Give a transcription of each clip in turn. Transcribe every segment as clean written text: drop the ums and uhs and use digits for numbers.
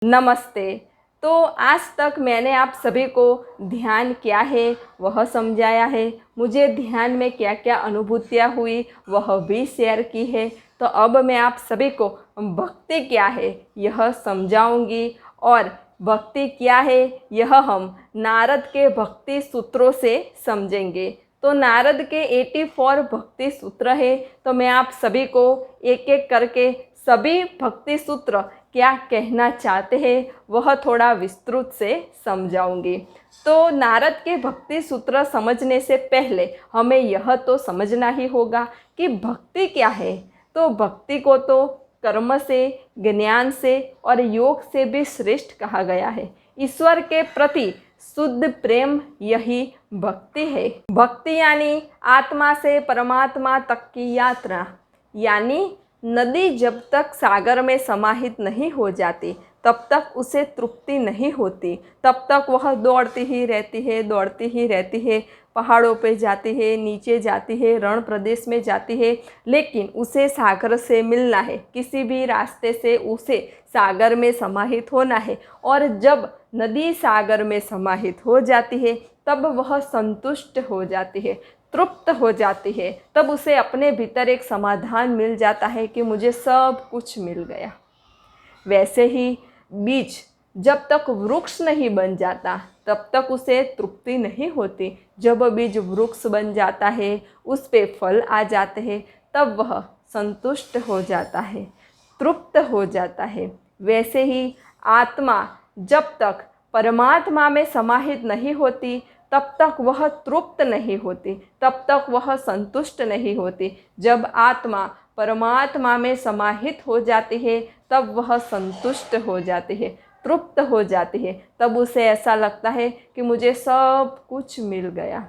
नमस्ते। तो आज तक मैंने आप सभी को ध्यान क्या है वह समझाया है, मुझे ध्यान में क्या क्या अनुभूतियाँ हुई वह भी शेयर की है। तो अब मैं आप सभी को भक्ति क्या है यह समझाऊंगी, और भक्ति क्या है यह हम नारद के भक्ति सूत्रों से समझेंगे। तो नारद के 84 भक्ति सूत्र है, तो मैं आप सभी को एक एक करके सभी भक्ति सूत्र क्या कहना चाहते हैं वह थोड़ा विस्तृत से समझाऊंगी। तो नारद के भक्ति सूत्र समझने से पहले हमें यह तो समझना ही होगा कि भक्ति क्या है। तो भक्ति को तो कर्म से, ज्ञान से और योग से भी श्रेष्ठ कहा गया है। ईश्वर के प्रति शुद्ध प्रेम यही भक्ति है। भक्ति यानी आत्मा से परमात्मा तक की यात्रा, यानी नदी जब तक सागर में समाहित नहीं हो जाती तब तक उसे तृप्ति नहीं होती, तब तक वह दौड़ती ही रहती है, दौड़ती ही रहती है। पहाड़ों पे जाती है, नीचे जाती है, रण प्रदेश में जाती है, लेकिन उसे सागर से मिलना है, किसी भी रास्ते से उसे सागर में समाहित होना है। और जब नदी सागर में समाहित हो जाती है तब वह संतुष्ट हो जाती है, तृप्त हो जाती है। तब उसे अपने भीतर एक समाधान मिल जाता है कि मुझे सब कुछ मिल गया। वैसे ही बीज जब तक वृक्ष नहीं बन जाता तब तक उसे तृप्ति नहीं होती। जब बीज वृक्ष बन जाता है, उस पे फल आ जाते हैं, तब वह संतुष्ट हो जाता है, तृप्त हो जाता है। वैसे ही आत्मा जब तक परमात्मा में समाहित नहीं होती तब तक वह तृप्त नहीं होती, तब तक वह संतुष्ट नहीं होती। जब आत्मा परमात्मा में समाहित हो जाती है तब वह संतुष्ट हो जाती है, तृप्त हो जाती है। तब उसे ऐसा लगता है कि मुझे सब कुछ मिल गया।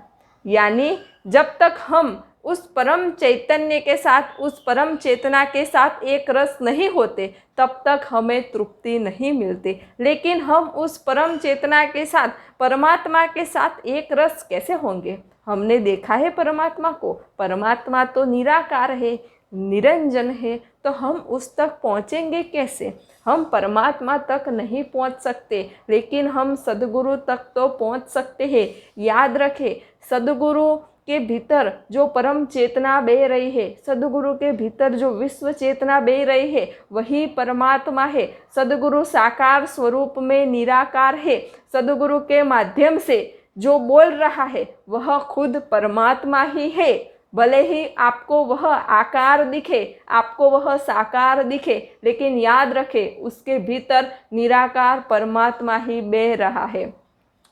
यानी जब तक हम उस परम चैतन्य के साथ, उस परम चेतना के साथ एक रस नहीं होते तब तक हमें तृप्ति नहीं मिलती। लेकिन हम उस परम चेतना के साथ, परमात्मा के साथ एक रस कैसे होंगे? हमने देखा है परमात्मा को, परमात्मा तो निराकार है, निरंजन है, तो हम उस तक पहुँचेंगे कैसे? हम परमात्मा तक नहीं पहुँच सकते, लेकिन हम सद्गुरु तक तो पहुँच सकते हैं। याद रखें, सद्गुरु के भीतर जो परम चेतना बह रही है, सद्गुरु के भीतर जो विश्व चेतना बह रही है, वही परमात्मा है। सद्गुरु साकार स्वरूप में निराकार है। सद्गुरु के माध्यम से जो बोल रहा है वह खुद परमात्मा ही है। भले ही आपको वह आकार दिखे, आपको वह साकार दिखे, लेकिन याद रखें उसके भीतर निराकार परमात्मा ही बह रहा है।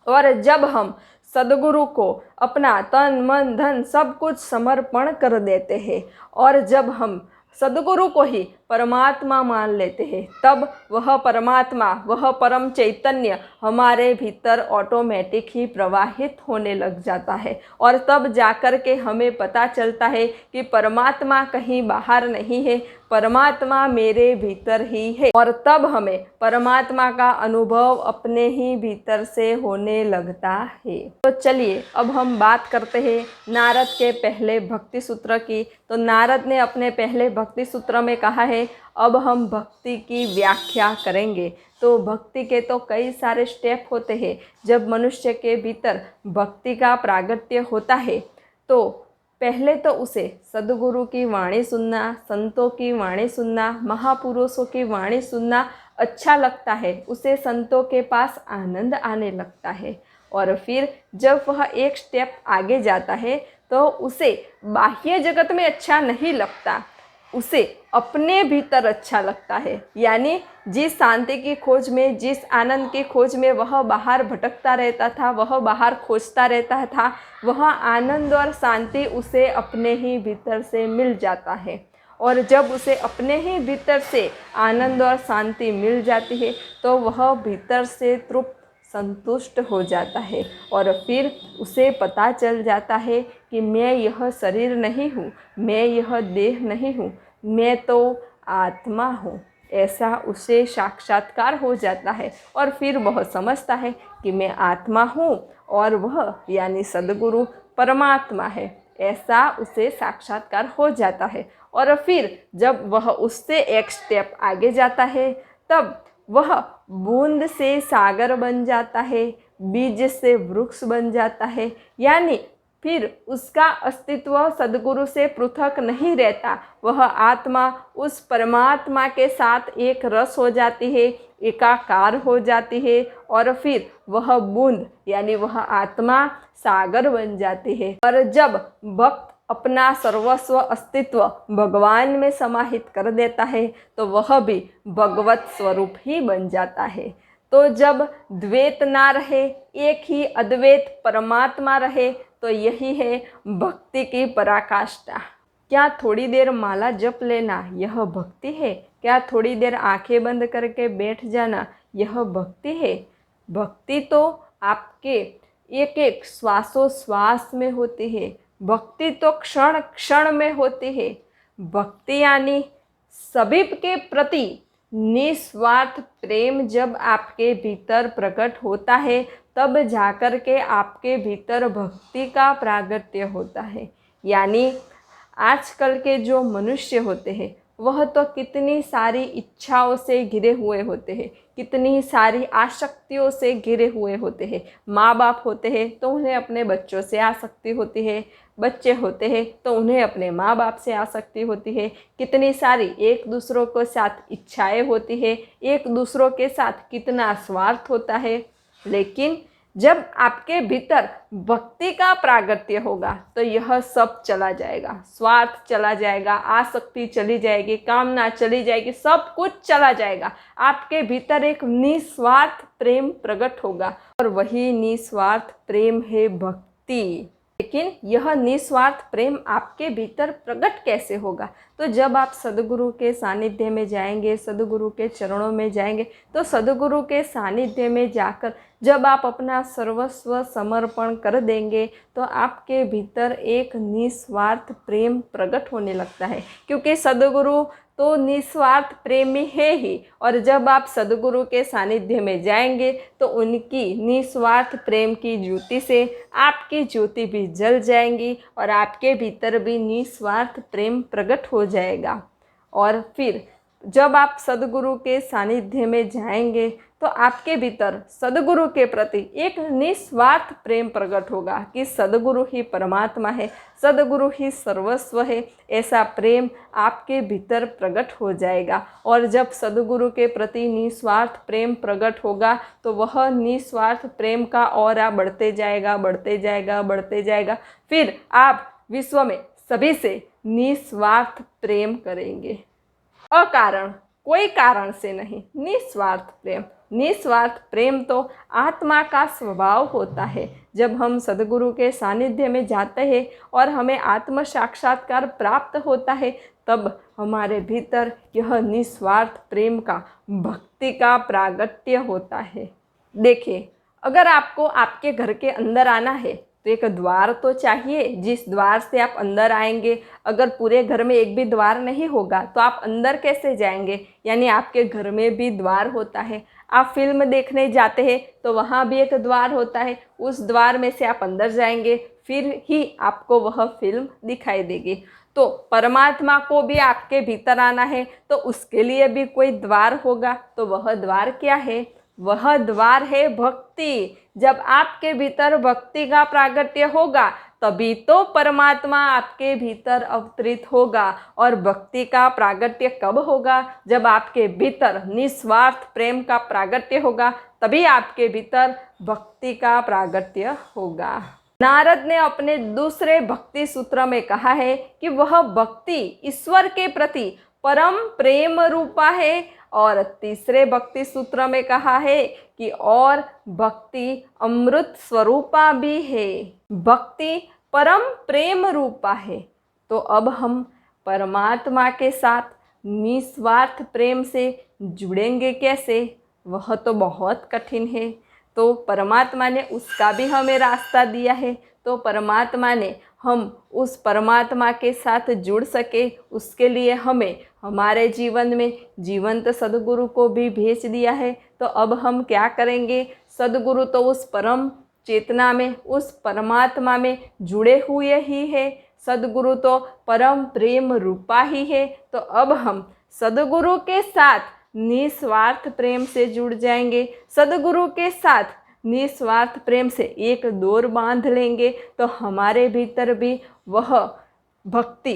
और जब हम सद्गुरु को अपना तन मन धन सब कुछ समर्पण कर देते हैं, और जब हम सद्गुरु को ही परमात्मा मान लेते हैं, तब वह परमात्मा, वह परम चैतन्य हमारे भीतर ऑटोमेटिक ही प्रवाहित होने लग जाता है। और तब जाकर के हमें पता चलता है कि परमात्मा कहीं बाहर नहीं है, परमात्मा मेरे भीतर ही है। और तब हमें परमात्मा का अनुभव अपने ही भीतर से होने लगता है। तो चलिए अब हम बात करते हैं नारद के पहले भक्ति सूत्र की। तो नारद ने अपने पहले भक्ति सूत्र में कहा है, अब हम भक्ति की व्याख्या करेंगे। तो भक्ति के तो कई सारे स्टेप होते हैं। जब मनुष्य के भीतर भक्ति का प्रागट्य होता है तो पहले तो उसे सद्गुरु की वाणी सुनना, संतों की वाणी सुनना, महापुरुषों की वाणी सुनना अच्छा लगता है। उसे संतों के पास आनंद आने लगता है। और फिर जब वह एक स्टेप आगे जाता है तो उसे बाह्य जगत में अच्छा नहीं लगता, उसे अपने भीतर अच्छा लगता है। यानी जिस शांति की खोज में, जिस आनंद की खोज में वह बाहर भटकता रहता था, वह बाहर खोजता रहता था, वह आनंद और शांति उसे अपने ही भीतर से मिल जाता है। और जब उसे अपने ही भीतर से आनंद और शांति मिल जाती है तो वह भीतर से तृप्त, संतुष्ट हो जाता है। और फिर उसे पता चल जाता है कि मैं यह शरीर नहीं हूँ, मैं यह देह नहीं हूँ, मैं तो आत्मा हूँ। ऐसा उसे साक्षात्कार हो जाता है। और फिर वह समझता है कि मैं आत्मा हूँ और वह यानी सद्गुरु परमात्मा है। ऐसा उसे साक्षात्कार हो जाता है। और फिर जब वह उससे एक स्टेप आगे जाता है तब वह बूंद से सागर बन जाता है, बीज से वृक्ष बन जाता है। यानी फिर उसका अस्तित्व सद्गुरु से पृथक नहीं रहता। वह आत्मा उस परमात्मा के साथ एक रस हो जाती है, एकाकार हो जाती है और फिर वह बूंद यानी वह आत्मा सागर बन जाती है। और जब भक्त अपना सर्वस्व अस्तित्व भगवान में समाहित कर देता है तो वह भी भगवत स्वरूप ही बन जाता है। तो जब द्वैत ना रहे, एक ही अद्वैत परमात्मा रहे, तो यही है भक्ति की पराकाष्ठा। क्या थोड़ी देर माला जप लेना यह भक्ति है? क्या थोड़ी देर आंखें बंद करके बैठ जाना यह भक्ति है? भक्ति तो आपके एक एक श्वासोश्वास में होती है। भक्ति तो क्षण क्षण में होती है। भक्ति यानी सभी के प्रति निस्वार्थ प्रेम जब आपके भीतर प्रकट होता है तब जाकर के आपके भीतर भक्ति का प्रागट्य होता है। यानी आजकल के जो मनुष्य होते हैं वह तो कितनी सारी इच्छाओं से घिरे हुए होते हैं, कितनी सारी आसक्तियों से घिरे हुए होते हैं। माँ बाप होते हैं तो उन्हें अपने बच्चों से आसक्ति होती है, बच्चे होते हैं तो उन्हें अपने माँ बाप से आसक्ति होती है। कितनी सारी एक दूसरों के साथ इच्छाएं होती है, एक दूसरों के साथ कितना स्वार्थ होता है। लेकिन जब आपके भीतर भक्ति का प्रागट्य होगा तो यह सब चला जाएगा, स्वार्थ चला जाएगा, आसक्ति चली जाएगी, कामना चली जाएगी, सब कुछ चला जाएगा। आपके भीतर एक निस्वार्थ प्रेम प्रकट होगा और वही निस्वार्थ प्रेम है भक्ति। लेकिन यह निस्वार्थ प्रेम आपके भीतर प्रकट कैसे होगा? तो जब आप सद्गुरु के सानिध्य में जाएंगे, सद्गुरु के चरणों में जाएंगे, तो सद्गुरु के सानिध्य में जाकर जब आप अपना सर्वस्व समर्पण कर देंगे तो आपके भीतर एक निस्वार्थ प्रेम प्रकट होने लगता है। क्योंकि सद्गुरु तो निस्वार्थ प्रेमी है ही, और जब आप सद्गुरु के सानिध्य में जाएंगे तो उनकी निस्वार्थ प्रेम की ज्योति से आपकी ज्योति भी जल जाएंगी और आपके भीतर भी निस्वार्थ प्रेम प्रकट हो जाएगा। और फिर जब आप सद्गुरु के सानिध्य में जाएंगे तो आपके भीतर सद्गुरु के प्रति एक निस्वार्थ प्रेम प्रकट होगा कि सद्गुरु ही परमात्मा है, सद्गुरु ही सर्वस्व है। ऐसा प्रेम आपके भीतर प्रकट हो जाएगा। और जब सद्गुरु के प्रति निस्वार्थ प्रेम प्रकट होगा तो वह निस्वार्थ प्रेम का औरा बढ़ते जाएगा, बढ़ते जाएगा, बढ़ते जाएगा। फिर आप विश्व में सभी से निस्वार्थ प्रेम करेंगे, अकारण, कोई कारण से नहीं, निस्वार्थ प्रेम। निस्वार्थ प्रेम तो आत्मा का स्वभाव होता है। जब हम सद्गुरु के सानिध्य में जाते हैं और हमें आत्म साक्षात्कार प्राप्त होता है तब हमारे भीतर यह निस्वार्थ प्रेम का, भक्ति का प्रागट्य होता है। देखिए, अगर आपको आपके घर के अंदर आना है तो एक द्वार तो चाहिए जिस द्वार से आप अंदर आएंगे। अगर पूरे घर में एक भी द्वार नहीं होगा तो आप अंदर कैसे जाएंगे? यानी आपके घर में भी द्वार होता है। आप फिल्म देखने जाते हैं तो वहाँ भी एक द्वार होता है, उस द्वार में से आप अंदर जाएंगे फिर ही आपको वह फिल्म दिखाई देगी। तो परमात्मा को भी आपके भीतर आना है तो उसके लिए भी कोई द्वार होगा। तो वह द्वार क्या है? वह द्वार है भक्ति। जब आपके भीतर भक्ति का प्रागट्य होगा तभी तो परमात्मा आपके भीतर अवतरित होगा। और भक्ति का प्रागट्य कब होगा? जब आपके भीतर निस्वार्थ प्रेम का प्रागट्य होगा, तभी आपके भीतर भक्ति का प्रागट्य होगा। नारद ने अपने दूसरे भक्ति सूत्र में कहा है कि वह भक्ति ईश्वर के प्रति परम प्रेम रूपा है। और तीसरे भक्ति सूत्र में कहा है कि और भक्ति अमृत स्वरूपा भी है। भक्ति परम प्रेम रूपा है। तो अब हम परमात्मा के साथ निस्वार्थ प्रेम से जुड़ेंगे कैसे? वह तो बहुत कठिन है। तो परमात्मा ने उसका भी हमें रास्ता दिया है। तो परमात्मा ने हम उस परमात्मा के साथ जुड़ सके उसके लिए हमें हमारे जीवन में जीवंत सद्गुरु को भी भेज दिया है। तो अब हम क्या करेंगे? सद्गुरु तो उस परम चेतना में, उस परमात्मा में जुड़े हुए ही है। सद्गुरु तो परम प्रेम रूपा ही है। तो अब हम सद्गुरु के साथ निस्वार्थ प्रेम से जुड़ जाएंगे, सद्गुरु के साथ निस्वार्थ प्रेम से एक डोर बांध लेंगे, तो हमारे भीतर भी वह भक्ति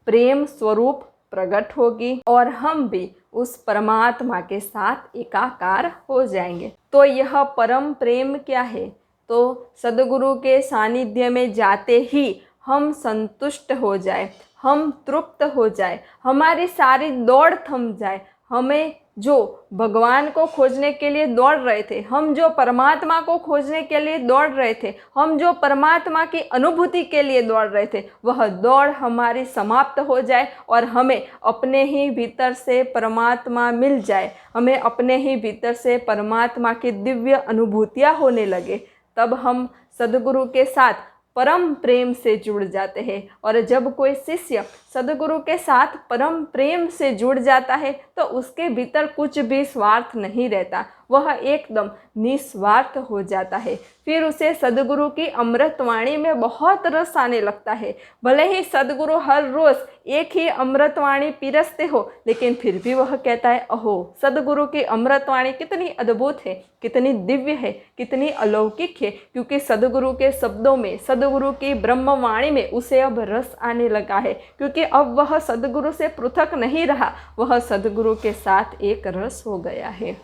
प्रेम स्वरूप प्रकट होगी और हम भी उस परमात्मा के साथ एकाकार हो जाएंगे। तो यह परम प्रेम क्या है? तो सद्गुरु के सानिध्य में जाते ही हम संतुष्ट हो जाए, हम तृप्त हो जाए, हमारी सारी दौड़ थम जाए। हमें जो भगवान को खोजने के लिए दौड़ रहे थे, हम जो परमात्मा को खोजने के लिए दौड़ रहे थे, हम जो परमात्मा की अनुभूति के लिए दौड़ रहे थे, वह दौड़ हमारी समाप्त हो जाए और हमें अपने ही भीतर से परमात्मा मिल जाए, हमें अपने ही भीतर से परमात्मा की दिव्य अनुभूतियाँ होने लगे। तब हम सद्गुरु के साथ परम प्रेम से जुड़ जाते हैं। और जब कोई शिष्य सद्गुरु के साथ परम प्रेम से जुड़ जाता है तो उसके भीतर कुछ भी स्वार्थ नहीं रहता, वह एकदम निस्वार्थ हो जाता है। फिर उसे सद्गुरु की अमृतवाणी में बहुत रस आने लगता है। भले ही सद्गुरु हर रोज़ एक ही अमृतवाणी पिरसते हो, लेकिन फिर भी वह कहता है, अहो सद्गुरु की अमृतवाणी कितनी अद्भुत है, कितनी दिव्य है, कितनी अलौकिक है, क्योंकि सद्गुरु के शब्दों में, सद्गुरु की ब्रह्मवाणी में उसे अब रस आने लगा है, क्योंकि अब वह सद्गुरु से पृथक नहीं रहा, वह सद्गुरु के साथ एक रस हो गया है।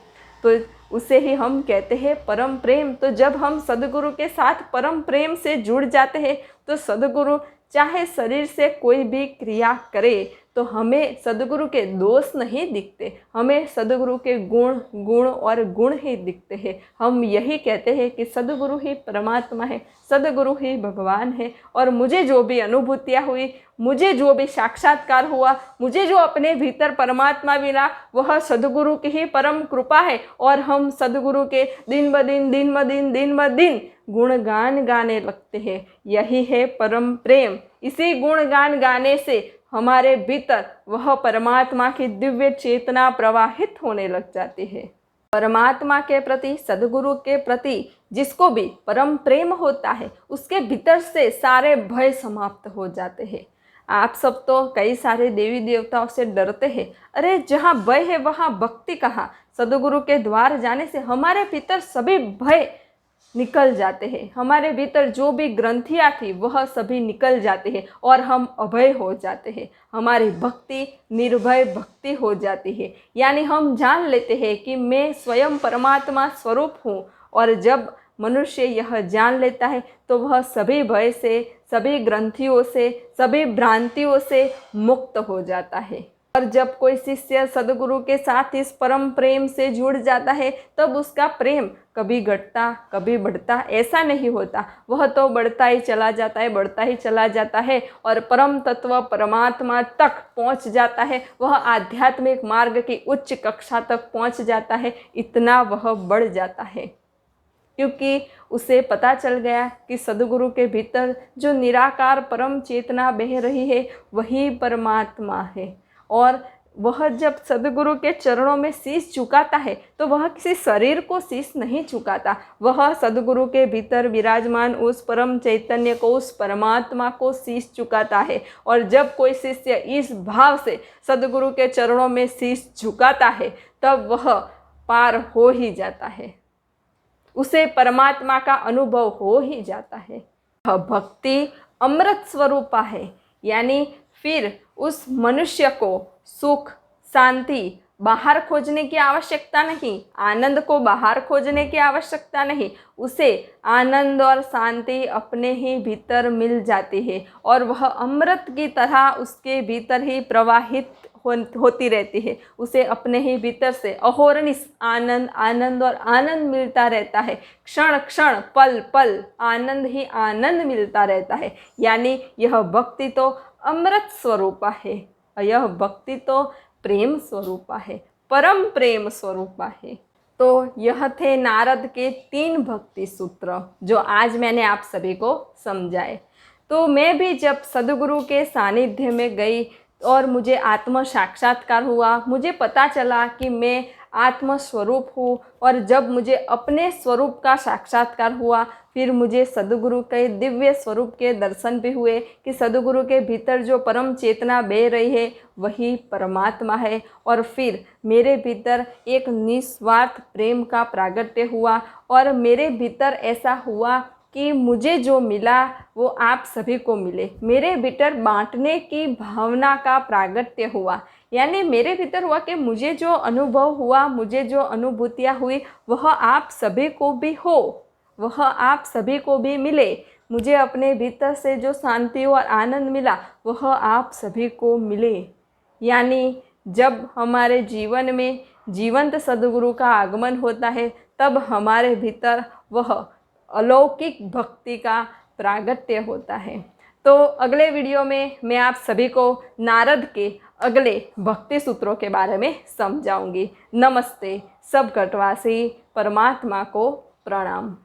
तो उसे ही हम कहते हैं परम प्रेम। तो जब हम सद्गुरु के साथ परम प्रेम से जुड़ जाते हैं तो सद्गुरु चाहे शरीर से कोई भी क्रिया करे तो हमें सद्गुरु के दोष नहीं दिखते, हमें सद्गुरु के गुण और गुण ही दिखते हैं। हम यही कहते हैं कि सद्गुरु ही परमात्मा है, सद्गुरु ही भगवान है। और मुझे जो भी अनुभूतियाँ हुई, मुझे जो भी साक्षात्कार हुआ, मुझे जो अपने भीतर परमात्मा मिला, वह सद्गुरु की ही परम कृपा है। और हम सद्गुरु के दिन ब दिन गुणगान गाने लगते हैं। यही है परम प्रेम। इसी गुणगान गाने से हमारे भीतर वह परमात्मा की दिव्य चेतना प्रवाहित होने लग जाती है। परमात्मा के प्रति, सद्गुरु के प्रति जिसको भी परम प्रेम होता है, उसके भीतर से सारे भय समाप्त हो जाते हैं। आप सब तो कई सारे देवी देवताओं से डरते हैं, अरे जहाँ भय है वहाँ भक्ति कहाँ। सद्गुरु के द्वार जाने से हमारे भीतर सभी भय निकल जाते हैं, हमारे भीतर जो भी ग्रंथियाँ थी वह सभी निकल जाते हैं और हम अभय हो जाते हैं। हमारी भक्ति निर्भय भक्ति हो जाती है, यानी हम जान लेते हैं कि मैं स्वयं परमात्मा स्वरूप हूँ। और जब मनुष्य यह जान लेता है तो वह सभी भय से, सभी ग्रंथियों से, सभी भ्रांतियों से मुक्त हो जाता है। और जब कोई शिष्य सद्गुरु के साथ इस परम प्रेम से जुड़ जाता है तब उसका प्रेम कभी घटता कभी बढ़ता ऐसा नहीं होता, वह तो बढ़ता ही चला जाता है, बढ़ता ही चला जाता है और परम तत्व परमात्मा तक पहुंच जाता है। वह आध्यात्मिक मार्ग की उच्च कक्षा तक पहुंच जाता है, इतना वह बढ़ जाता है, क्योंकि उसे पता चल गया कि सद्गुरु के भीतर जो निराकार परम चेतना बह रही है वही परमात्मा है। और वह जब सद्गुरु के चरणों में शीश झुकाता है तो वह किसी शरीर को शीश नहीं झुकाता, वह सद्गुरु के भीतर विराजमान उस परम चैतन्य को, उस परमात्मा को शीश झुकाता है। और जब कोई शिष्य इस भाव से सद्गुरु के चरणों में शीश झुकाता है तब वह पार हो ही जाता है, उसे परमात्मा का अनुभव हो ही जाता है। भक्ति अमृत स्वरूपा है, यानी फिर उस मनुष्य को सुख शांति बाहर खोजने की आवश्यकता नहीं, आनंद को बाहर खोजने की आवश्यकता नहीं, उसे आनंद और शांति अपने ही भीतर मिल जाती है और वह अमृत की तरह उसके भीतर ही प्रवाहित होती रहती है। उसे अपने ही भीतर से अहोरनिश आनंद आनंद और आनंद मिलता रहता है, क्षण क्षण पल पल आनंद ही आनंद मिलता रहता है। यानी यह भक्ति तो अमृत स्वरूपा है, यह भक्ति तो प्रेम स्वरूपा है, परम प्रेम स्वरूपा है। तो यह थे नारद के 3 भक्ति सूत्र जो आज मैंने आप सभी को समझाए। तो मैं भी जब सद्गुरु के सानिध्य में गई और मुझे आत्म साक्षात्कार हुआ, मुझे पता चला कि मैं आत्मस्वरूप हूँ। और जब मुझे अपने स्वरूप का साक्षात्कार हुआ, फिर मुझे सद्गुरु के दिव्य स्वरूप के दर्शन भी हुए कि सद्गुरु के भीतर जो परम चेतना बह रही है वही परमात्मा है। और फिर मेरे भीतर एक निस्वार्थ प्रेम का प्रागट्य हुआ और मेरे भीतर ऐसा हुआ कि मुझे जो मिला वो आप सभी को मिले। मेरे भीतर बांटने की भावना का प्रागट्य हुआ, यानी मेरे भीतर हुआ कि मुझे जो अनुभव हुआ, मुझे जो अनुभूतियाँ हुई वह आप सभी को भी हो, वह आप सभी को भी मिले। मुझे अपने भीतर से जो शांति और आनंद मिला वह आप सभी को मिले। यानी जब हमारे जीवन में जीवंत सद्गुरु का आगमन होता है तब हमारे भीतर वह अलौकिक भक्ति का प्रागट्य होता है। तो अगले वीडियो में मैं आप सभी को नारद के अगले भक्ति सूत्रों के बारे में समझाऊंगी। नमस्ते। सब घटवासी परमात्मा को प्रणाम।